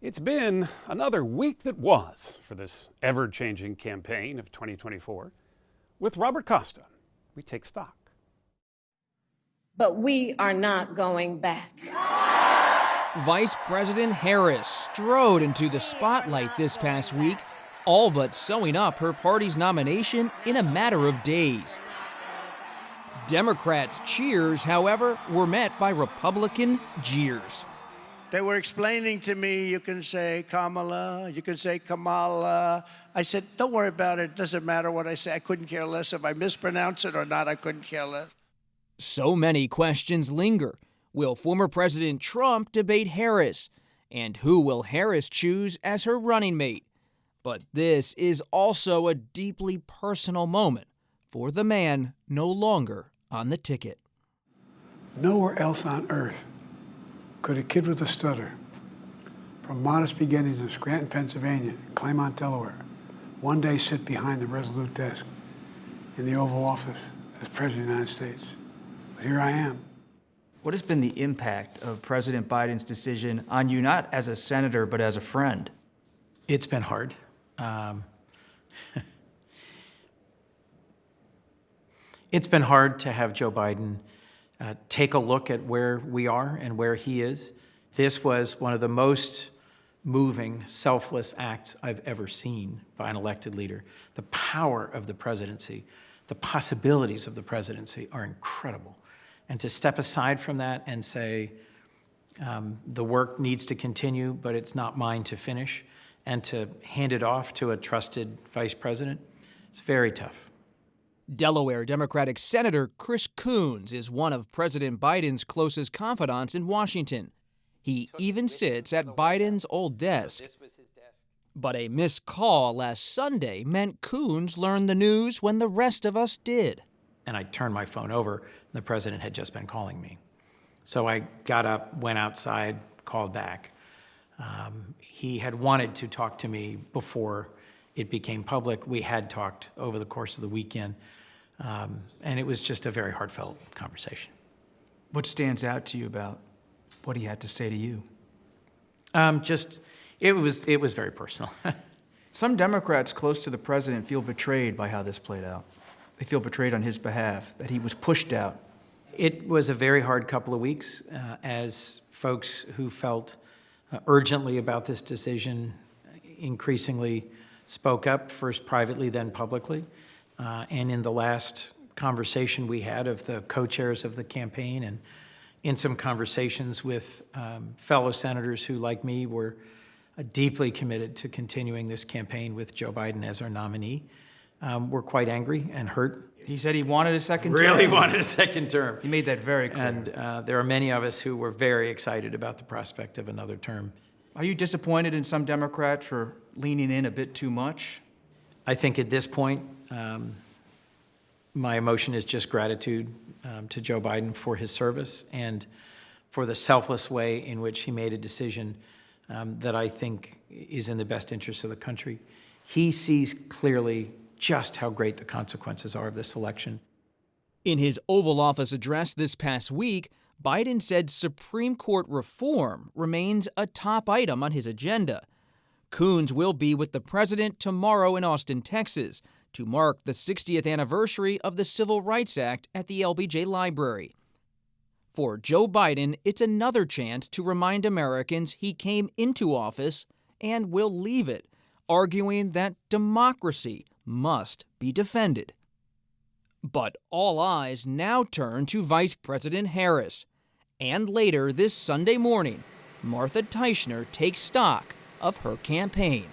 It's been another week that was for this ever-changing campaign of 2024. With Robert Costa, we take stock. But we are not going back. Vice President Harris strode into the spotlight this past week, all but sewing up her party's nomination in a matter of days. Democrats' cheers, however, were met by Republican jeers. They were explaining to me, you can say Kamala, you can say Kamala. I said, don't worry about it. It doesn't matter what I say. I couldn't care less. If I mispronounce it or not, I couldn't care less. So many questions linger. Will former President Trump debate Harris? And who will Harris choose as her running mate? But this is also a deeply personal moment for the man no longer on the ticket. Nowhere else on earth could a kid with a stutter, from modest beginnings in Scranton, Pennsylvania, and Claremont, Delaware, one day sit behind the resolute desk in the Oval Office as President of the United States. But here I am. What has been the impact of President Biden's decision on you, not as a senator, but as a friend? It's been hard. It's been hard to have Joe Biden take a look at where we are and where he is. This was one of the most moving, selfless acts I've ever seen by an elected leader. The power of the presidency, the possibilities of the presidency are incredible. And to step aside from that and say, the work needs to continue, but it's not mine to finish, and to hand it off to a trusted vice president, it's very tough. Delaware Democratic Senator Chris Coons is one of President Biden's closest confidants in Washington. He even sits at Biden's old desk. But a missed call last Sunday meant Coons learned the news when the rest of us did. And I turned my phone over, and the president had just been calling me. So I got up, went outside, called back. He had wanted to talk to me before it became public. We had talked over the course of the weekend, and it was just a very heartfelt conversation. What stands out to you about what he had to say to you? It was very personal. Some Democrats close to the president feel betrayed by how this played out. They feel betrayed on his behalf, that he was pushed out. It was a very hard couple of weeks as folks who felt urgently about this decision increasingly spoke up, first privately, then publicly. And in the last conversation we had of the co-chairs of the campaign, and in some conversations with fellow senators who, like me, were deeply committed to continuing this campaign with Joe Biden as our nominee, were quite angry and hurt. He said he wanted a second term. Really wanted a second term. He made that very clear. And there are many of us who were very excited about the prospect of another term. Are you disappointed in some Democrats for leaning in a bit too much? I think at this point, my emotion is just gratitude to Joe Biden for his service and for the selfless way in which he made a decision that I think is in the best interest of the country. He sees clearly just how great the consequences are of this election. In his Oval Office address this past week, Biden said Supreme Court reform remains a top item on his agenda. Coons will be with the president tomorrow in Austin, Texas, to mark the 60th anniversary of the Civil Rights Act at the LBJ Library. For Joe Biden, it's another chance to remind Americans he came into office and will leave it, arguing that democracy must be defended. But all eyes now turn to Vice President Harris. And later this Sunday morning, Martha Teichner takes stock of her campaign.